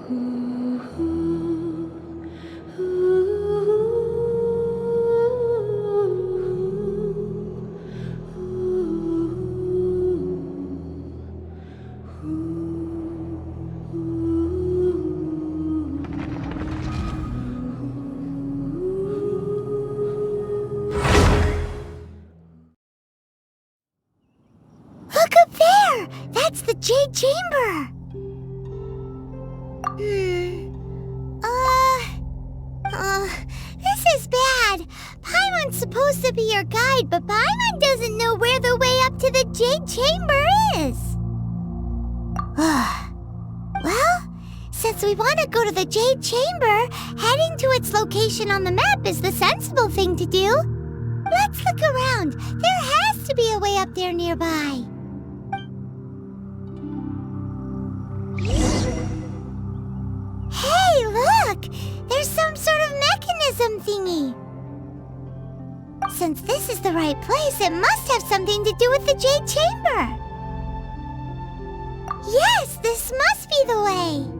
Look up there! That's the Jade Chamber! This is bad. Paimon's supposed to be your guide, but Paimon doesn't know where the way up to the Jade Chamber is. Well, since we want to go to the Jade Chamber, heading to its location on the map is the sensible thing to do. Let's look around. There has to be a way up there nearby. Hey, look! There's some sort of mechanism thingy. Since this is the right place, it must have something to do with the Jade Chamber. Yes, this must be the way.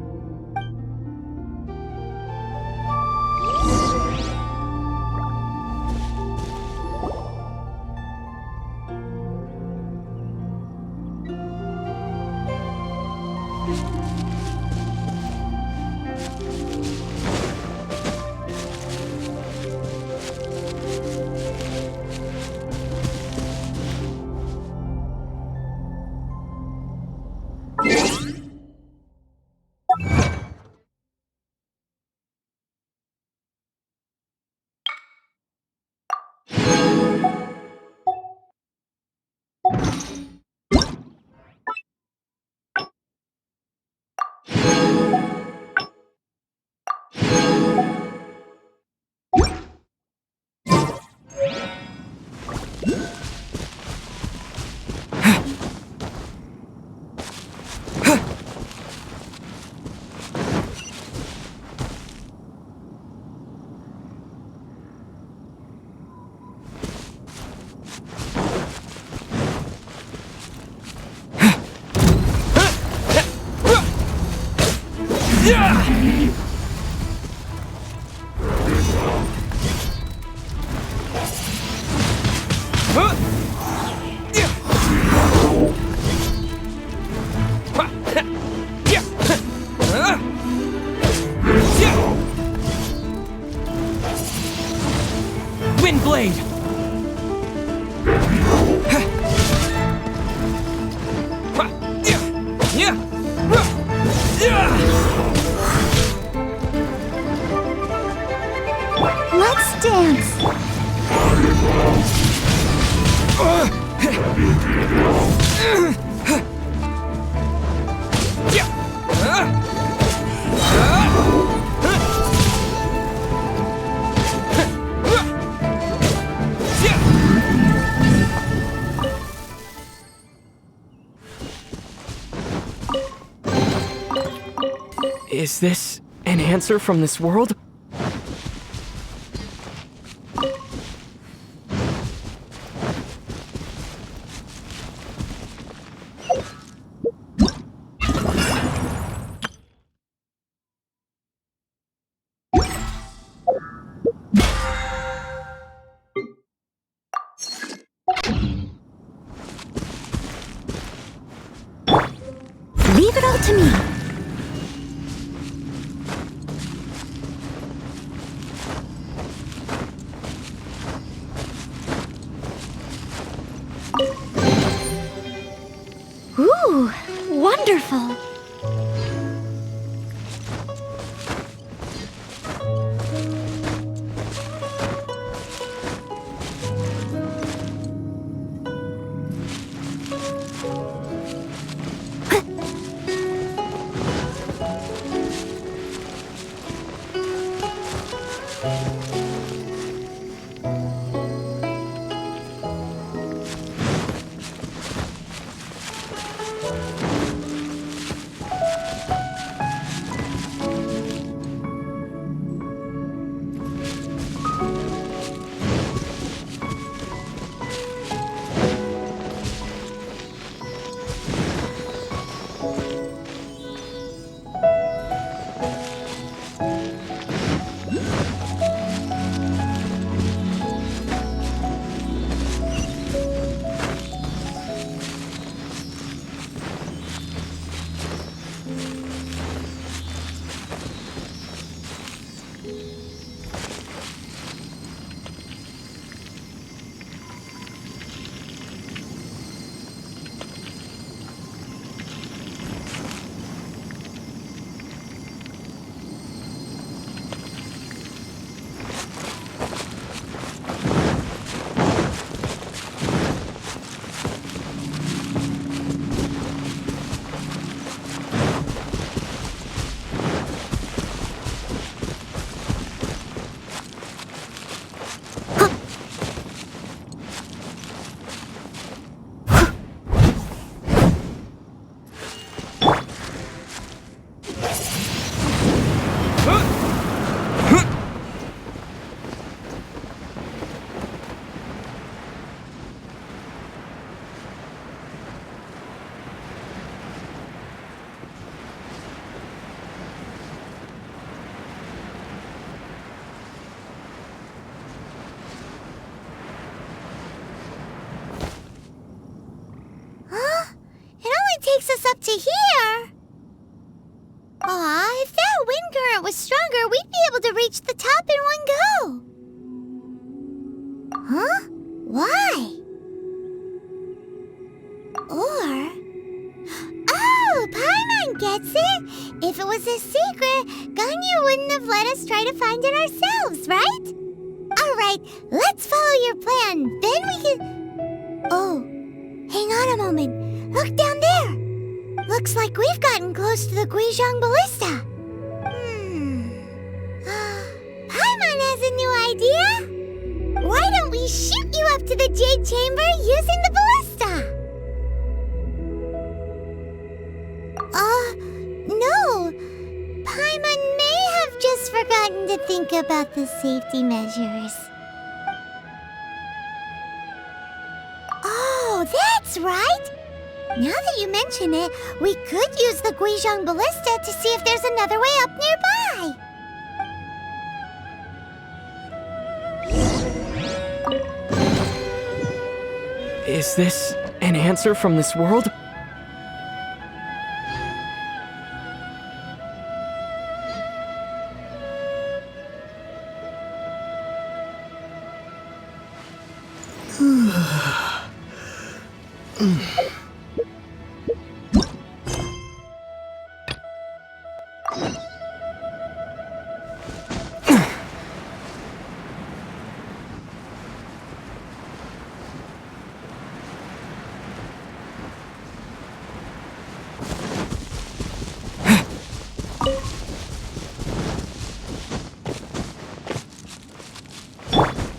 Wind blade. Let's dance. Is this an answer from this world? Leave it all to me. Ooh, wonderful. current was stronger, we'd be able to reach the top in one go. Huh? Why? Or... Oh, Paimon gets it! If it was a secret, Ganyu wouldn't have let us try to find it ourselves, right? Alright, let's follow your plan. Then we can... Oh, hang on a moment. Look down there! Looks like we've gotten close to the Guizhong Ballista. Paimon has a new idea! Why don't we shoot you up to the Jade Chamber using the ballista? No. Paimon may have just forgotten to think about the safety measures. Oh, that's right! Now that you mention it, we could use the Guizhong Ballista to see if there's another way up nearby. Is this an answer from this world?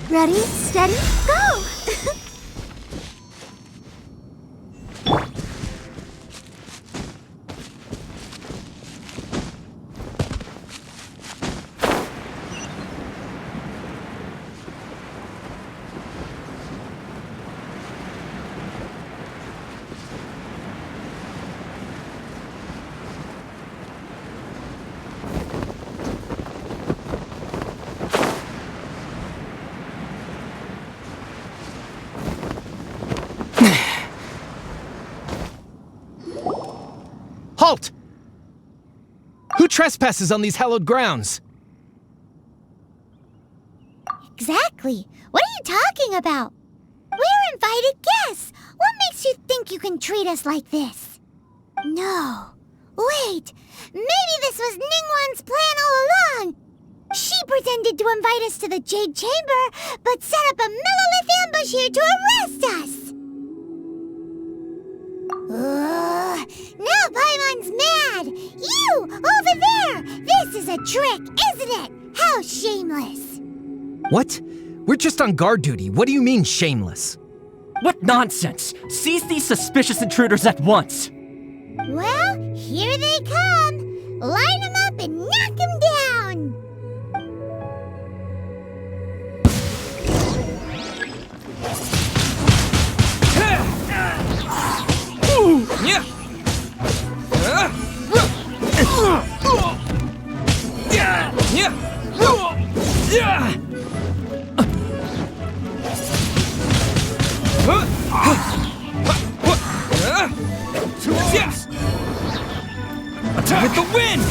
Ready, steady, go! Halt! Who trespasses on these hallowed grounds? Exactly. What are you talking about? We're invited guests. What makes you think you can treat us like this? No. Wait. Maybe this was Ningguang's plan all along. She pretended to invite us to the Jade Chamber, but set up a Millilith ambush here to arrest us. Now Paimon's mad! You! Over there! This is a trick, isn't it? How shameless! What? We're just on guard duty. What do you mean, shameless? What nonsense! Seize these suspicious intruders at once! Well, here they come! Line them up and knock them down! Yeah! Yes! Attack with the wind!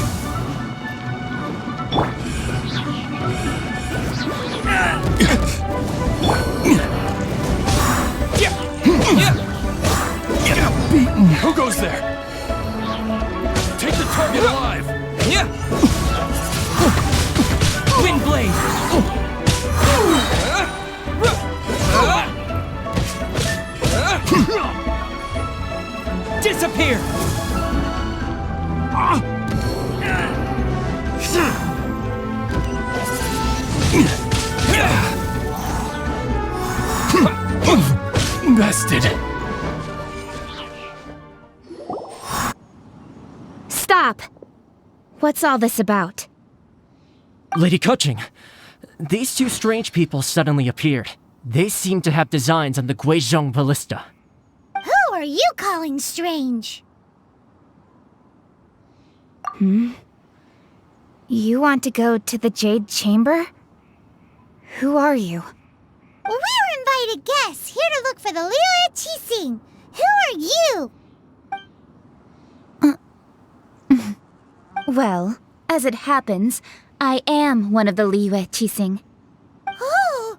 Beaten. Who goes there? Take the target alive! Yeah! Wind blade! Disappear! Bested. Stop! What's all this about? Lady Kuching, these two strange people suddenly appeared. They seem to have designs on the Guizhong Ballista. Who are you calling strange? You want to go to the Jade Chamber? Who are you? We're invited guests, here to look for the Lilia Qixing. Who are you? Well, As it happens, I am one of the Liyue Qixing. Oh!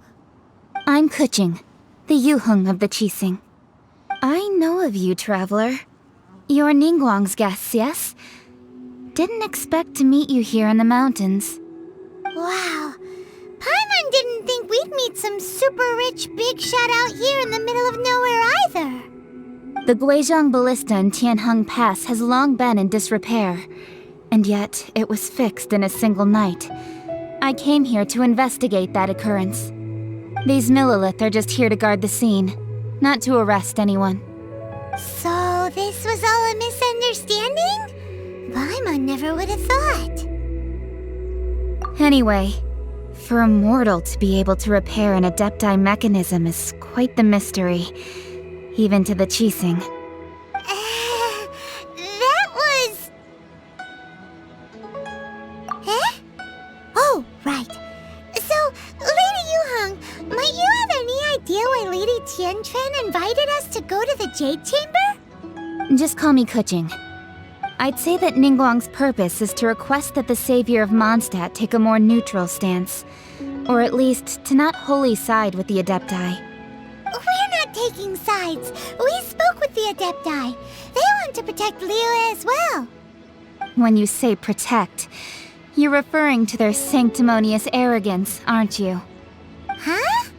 I'm Kuching, the Yuheng of the Qixing. I know of you, traveler. You're Ningguang's guests, yes? Didn't expect to meet you here in the mountains. Wow. Paimon didn't think we'd meet some super rich big shot out here in the middle of nowhere either. The Guizhong Ballista in Tianheng Pass has long been in disrepair, and yet it was fixed in a single night. I came here to investigate that occurrence. These Millilith are just here to guard the scene, not to arrest anyone. So this was all a misunderstanding? Paimon never would have thought. Anyway, for a mortal to be able to repair an Adepti mechanism is quite the mystery, even to the Qixing. That was... Eh? Oh, right. So, Lady Yuheng, might you have any idea why Lady Tianquan invited us to go to the Jade Chamber? Just call me Kuching. I'd say that Ningguang's purpose is to request that the savior of Mondstadt take a more neutral stance. Or at least, to not wholly side with the Adepti. We're not taking sides. We spoke with the Adepti. They want to protect Liyue as well. When you say protect, you're referring to their sanctimonious arrogance, aren't you? Huh?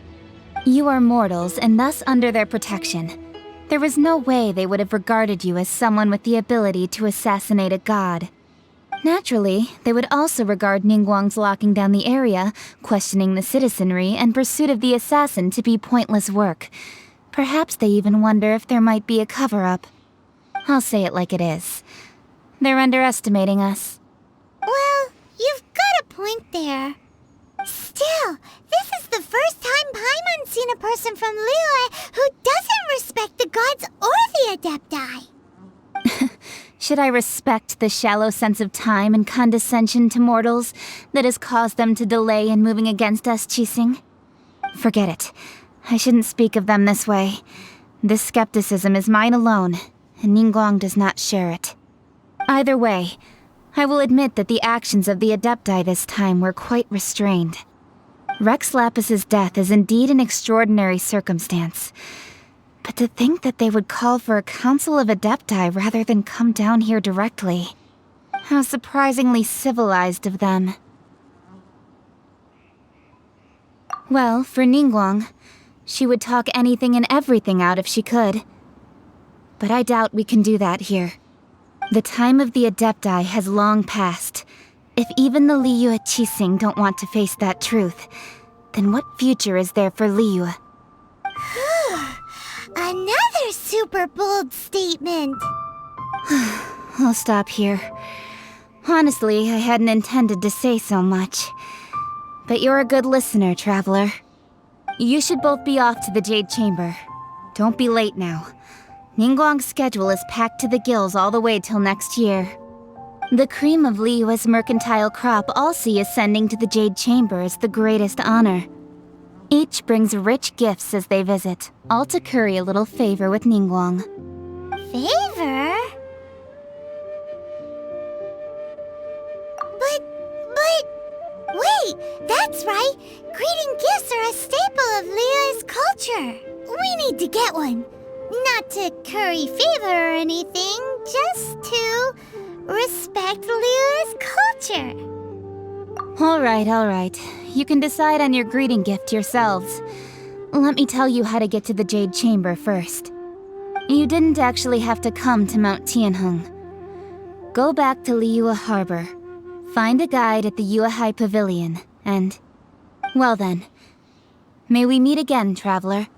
You are mortals and thus under their protection. There was no way they would have regarded you as someone with the ability to assassinate a god. Naturally, they would also regard Ningguang's locking down the area, questioning the citizenry, and pursuit of the assassin to be pointless work. Perhaps they even wonder if there might be a cover-up. I'll say it like it is. They're underestimating us. Well, you've got a point there. Still, this is the first time Paimon's seen a person from Liyue who doesn't respect the gods or the Adepti. Should I respect the shallow sense of time and condescension to mortals that has caused them to delay in moving against us, Qixing? Forget it. I shouldn't speak of them this way. This skepticism is mine alone, and Ningguang does not share it. Either way, I will admit that the actions of the Adepti this time were quite restrained. Rex Lapis's death is indeed an extraordinary circumstance. But to think that they would call for a council of Adepti rather than come down here directly. How surprisingly civilized of them. Well, for Ningguang, she would talk anything and everything out if she could. But I doubt we can do that here. The time of the Adepti has long passed. If even the Liyue Qixing don't want to face that truth, then what future is there for Liyue? Another super bold statement. I'll stop here. Honestly, I hadn't intended to say so much. But you're a good listener, traveler. You should both be off to the Jade Chamber. Don't be late now. Ningguang's schedule is packed to the gills all the way till next year. The cream of Liyue's mercantile crop all see ascending to the Jade Chamber as the greatest honor. Each brings rich gifts as they visit, all to curry a little favor with Ningguang. Favor? But... Wait, that's right! Greeting gifts are a staple of Liyue's culture! We need to get one. Not to curry favor or anything, just to respect Liyue's culture. Alright. You can decide on your greeting gift yourselves. Let me tell you how to get to the Jade Chamber first. You didn't actually have to come to Mount Tianheng. Go back to Liyue Harbor. Find a guide at the Yuehai Pavilion, and... well then. May we meet again, traveler.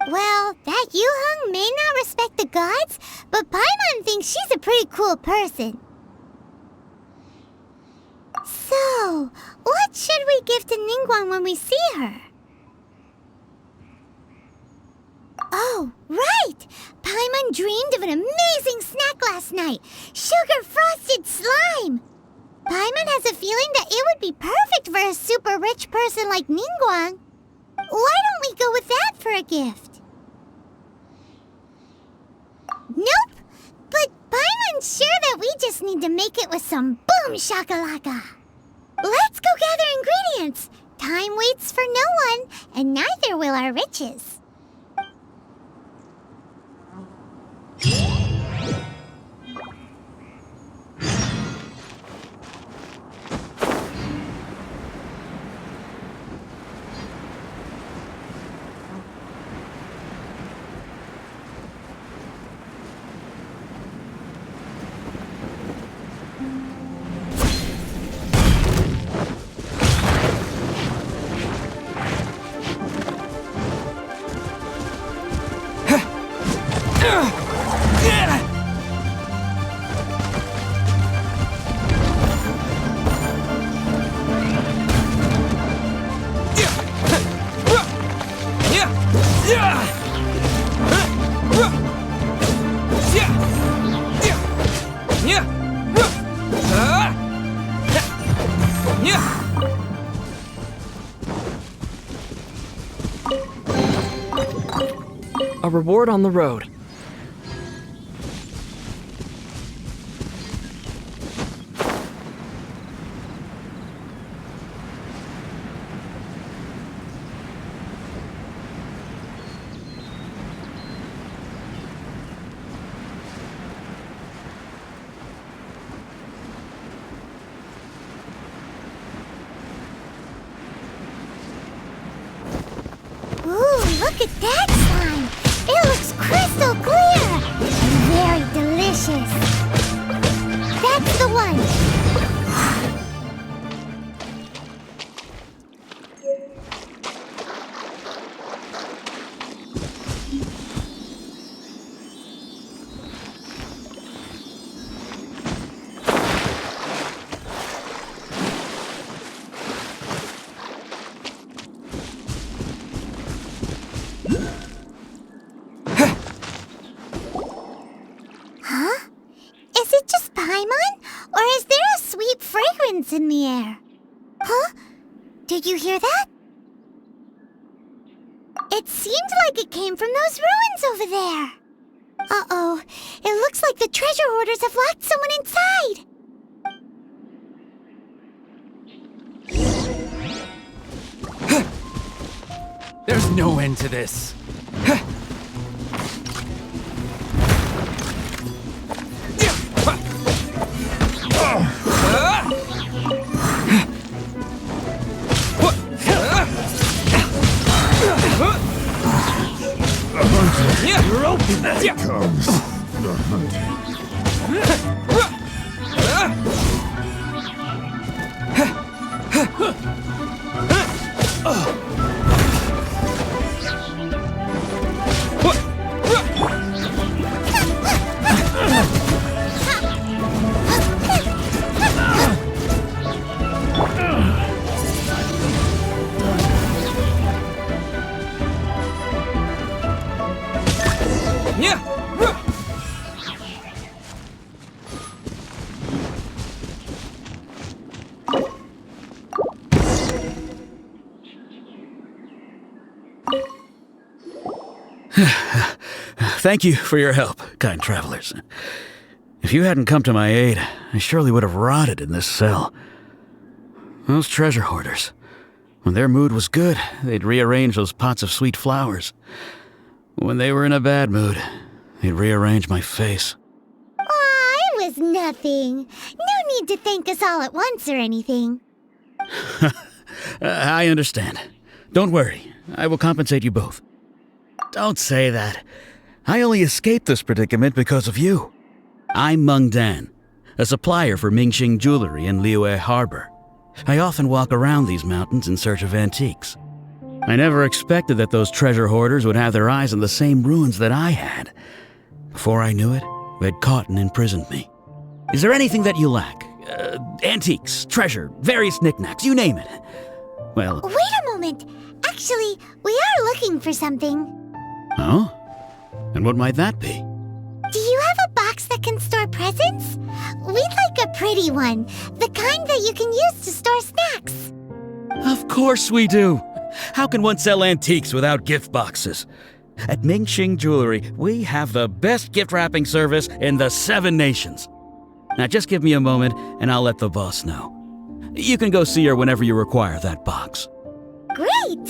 Well, that Yuheng may not respect the gods, but Paimon thinks she's a pretty cool person. So, what should we give to Ningguang when we see her? Oh, right! Paimon dreamed of an amazing snack last night! Sugar-frosted slime! Paimon has a feeling that it would be perfect for a super rich person like Ningguang. Why don't we go with that for a gift? Nope! But Paimon's sure that we just just need to make it with some boom shakalaka. Let's go gather ingredients. Time waits for no one, and neither will our riches. A reward on the road. Ooh, look at that slime! It looks crystal clear! And very delicious! That's the one! Is it just Paimon? Or is there a sweet fragrance in the air? Huh? Did you hear that? It seemed like it came from those ruins over there. Uh-oh. It looks like the treasure hoarders have locked someone inside. There's no end to this. Here comes the hunting. Thank you for your help, kind travelers. If you hadn't come to my aid, I surely would have rotted in this cell. Those treasure hoarders, when their mood was good, they'd rearrange those pots of sweet flowers. When they were in a bad mood, they'd rearrange my face. Aw, it was nothing. No need to thank us all at once or anything. I understand. Don't worry, I will compensate you both. Don't say that. I only escaped this predicament because of you. I'm Meng Dan, a supplier for Mingxing jewelry in Liyue Harbor. I often walk around these mountains in search of antiques. I never expected that those treasure hoarders would have their eyes on the same ruins that I had. Before I knew it, they'd caught and imprisoned me. Is there anything that you lack? Antiques, treasure, various knickknacks, you name it. Well... Wait a moment. Actually, we are looking for something. Oh? And what might that be? Do you have a box that can store presents? We'd like a pretty one. The kind that you can use to store snacks. Of course we do. How can one sell antiques without gift boxes? At Mingxing Jewelry, we have the best gift wrapping service in the 7 nations. Now just give me a moment and I'll let the boss know. You can go see her whenever you require that box. Great!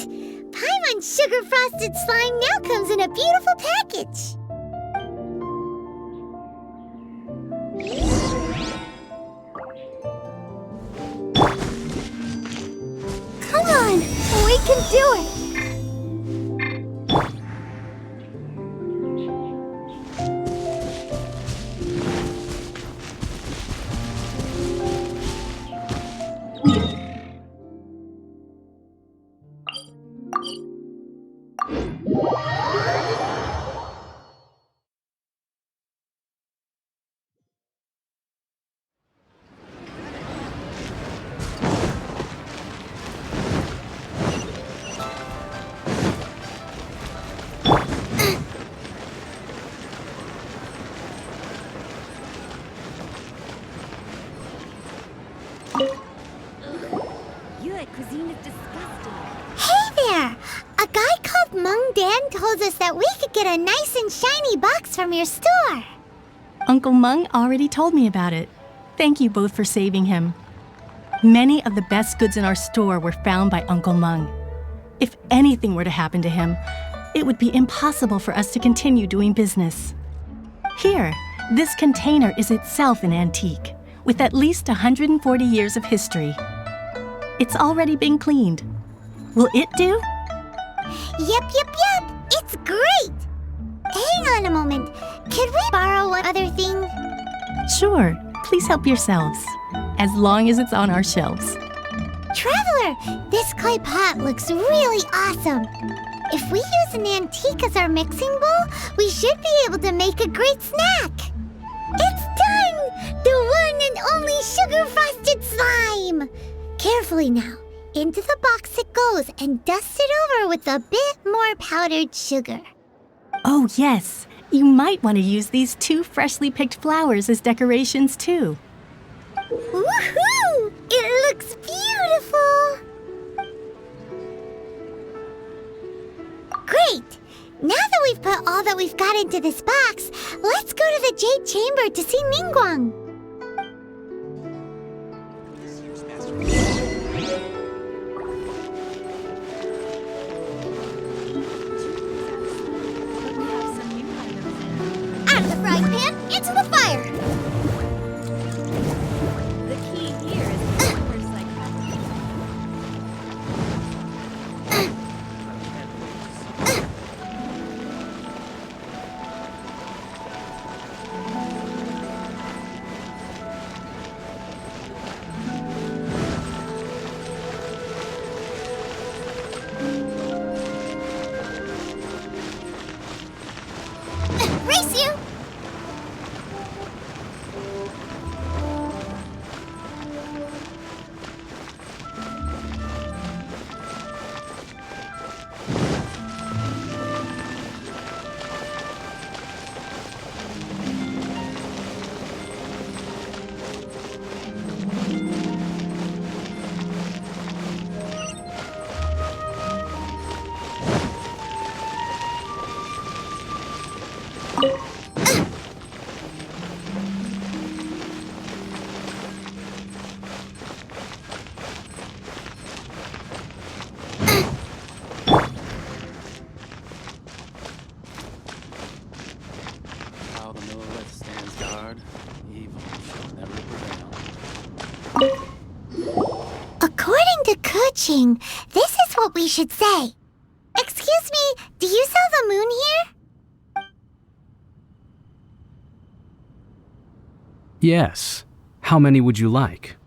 Paimon's sugar frosted slime now comes in a beautiful package. Come on, we can do it! Told us that we could get a nice and shiny box from your store. Uncle Mung already told me about it. Thank you both for saving him. Many of the best goods in our store were found by Uncle Mung. If anything were to happen to him, it would be impossible for us to continue doing business. Here, this container is itself an antique, with at least 140 years of history. It's already been cleaned. Will it do? Yep. It's great! Hang on a moment. Could we borrow one other thing? Sure. Please help yourselves. As long as it's on our shelves. Traveler, this clay pot looks really awesome. If we use an antique as our mixing bowl, we should be able to make a great snack. It's done! The one and only sugar-frosted slime! Carefully now. Into the box it goes and dust it over with a bit more powdered sugar. Oh, yes. You might want to use these 2 freshly picked flowers as decorations, too. Woohoo! It looks beautiful! Great! Now that we've put all that we've got into this box, let's go to the Jade Chamber to see Ningguang. Into the fire! The key here is the wondrous Race you! According to Kuching, this is what we should say. Excuse me, do you sell the moon here? Yes. How many would you like?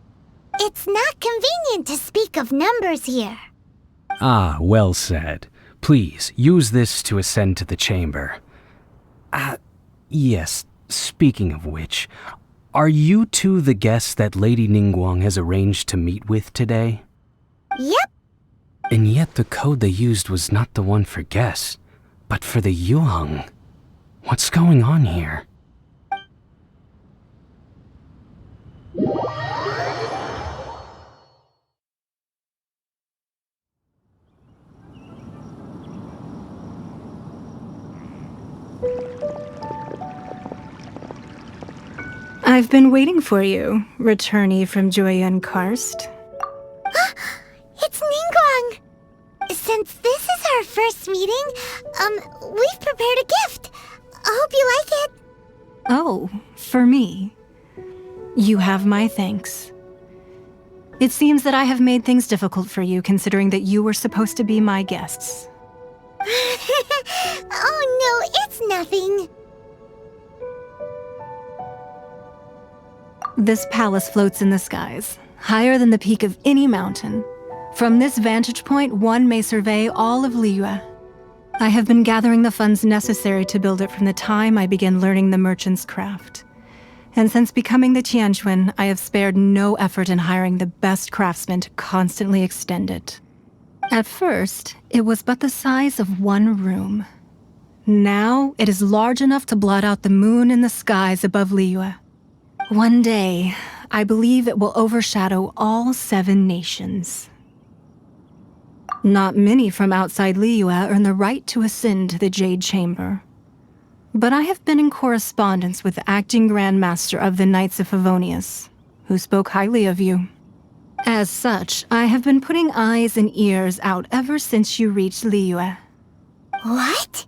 It's not convenient to speak of numbers here. Ah, well said. Please, use this to ascend to the chamber. Yes, speaking of which, are you two the guests that Lady Ningguang has arranged to meet with today? Yep. And yet the code they used was not the one for guests, but for the Yuheng. What's going on here? I've been waiting for you, returnee from Joyun Karst. It's Ningguang! Since this is our first meeting, we've prepared a gift. I hope you like it. Oh, for me. You have my thanks. It seems that I have made things difficult for you, considering that you were supposed to be my guests. Oh no, it's nothing. This palace floats in the skies, higher than the peak of any mountain. From this vantage point, one may survey all of Liyue. I have been gathering the funds necessary to build it from the time I began learning the merchant's craft. And since becoming the Tianquan, I have spared no effort in hiring the best craftsmen to constantly extend it. At first, it was but the size of one room. Now, it is large enough to blot out the moon in the skies above Liyue. One day, I believe it will overshadow all 7 nations. Not many from outside Liyue earn the right to ascend to the Jade Chamber. But I have been in correspondence with the acting Grand Master of the Knights of Favonius, who spoke highly of you. As such, I have been putting eyes and ears out ever since you reached Liyue. What?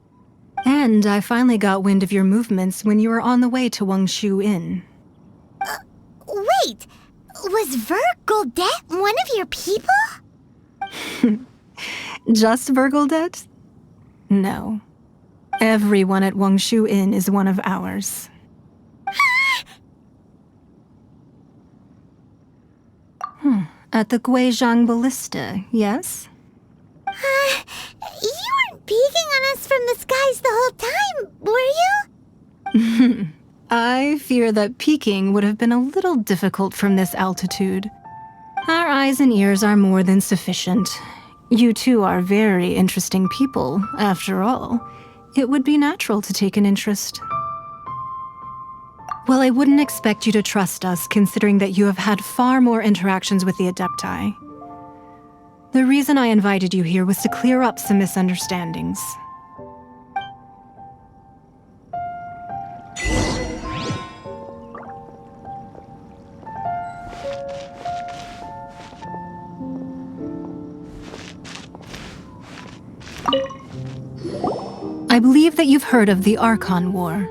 And I finally got wind of your movements when you were on the way to Wangshu Inn. Wait, was Vergoldet one of your people? Just Vergoldet? No. Everyone at Wangshu Inn is one of ours. At the Guizhang Ballista, yes? You weren't peeking on us from the skies the whole time, were you? I fear that peeking would have been a little difficult from this altitude. Our eyes and ears are more than sufficient. You two are very interesting people, after all. It would be natural to take an interest. Well, I wouldn't expect you to trust us, considering that you have had far more interactions with the Adepti. The reason I invited you here was to clear up some misunderstandings. I believe that you've heard of the Archon War.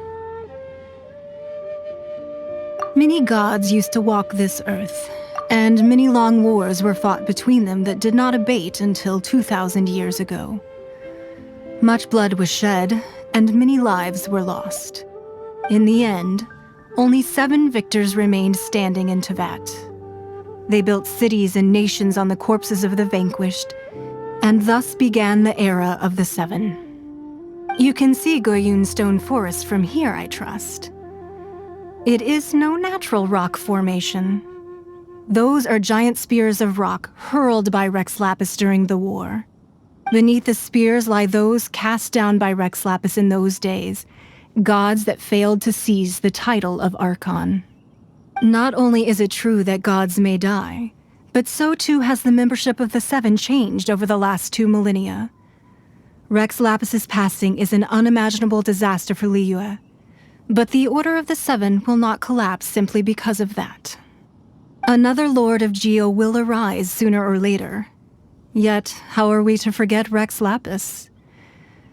Many gods used to walk this earth, and many long wars were fought between them that did not abate until 2,000 years ago. Much blood was shed, and many lives were lost. In the end, only 7 victors remained standing in Teyvat. They built cities and nations on the corpses of the vanquished, and thus began the era of the 7. You can see Goyun Stone Forest from here, I trust. It is no natural rock formation. Those are giant spears of rock hurled by Rex Lapis during the war. Beneath the spears lie those cast down by Rex Lapis in those days, gods that failed to seize the title of Archon. Not only is it true that gods may die, but so too has the membership of the 7 changed over the last 2 millennia. Rex Lapis's passing is an unimaginable disaster for Liyue, but the Order of the 7 will not collapse simply because of that. Another Lord of Geo will arise sooner or later. Yet, how are we to forget Rex Lapis?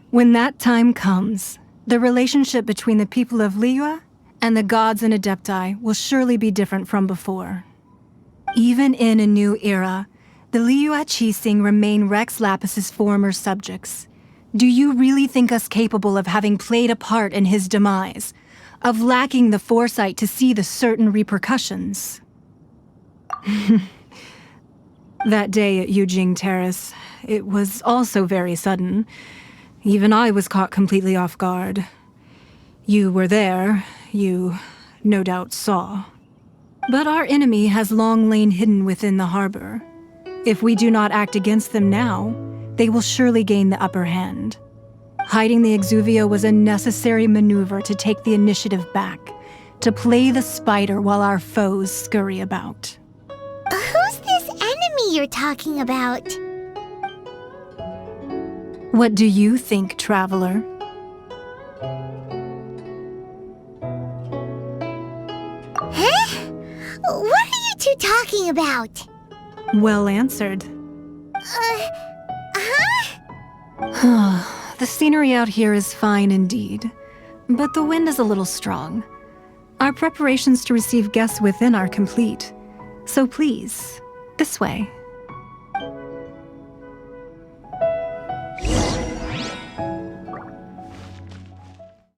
When that time comes, the relationship between the people of Liyue and the gods and Adepti will surely be different from before. Even in a new era, the Liyue Qixing remain Rex Lapis's former subjects. Do you really think us capable of having played a part in his demise, of lacking the foresight to see the certain repercussions? That day at Yujing Terrace, it was also very sudden. Even I was caught completely off guard. You were there, you no doubt saw. But our enemy has long lain hidden within the harbor. If we do not act against them now, they will surely gain the upper hand. Hiding the Exuvio was a necessary maneuver to take the initiative back, to play the spider while our foes scurry about. Who's this enemy you're talking about? What do you think, traveler? What are you two talking about? Well answered. The scenery out here is fine indeed, but the wind is a little strong. Our preparations to receive guests within are complete. So please, this way.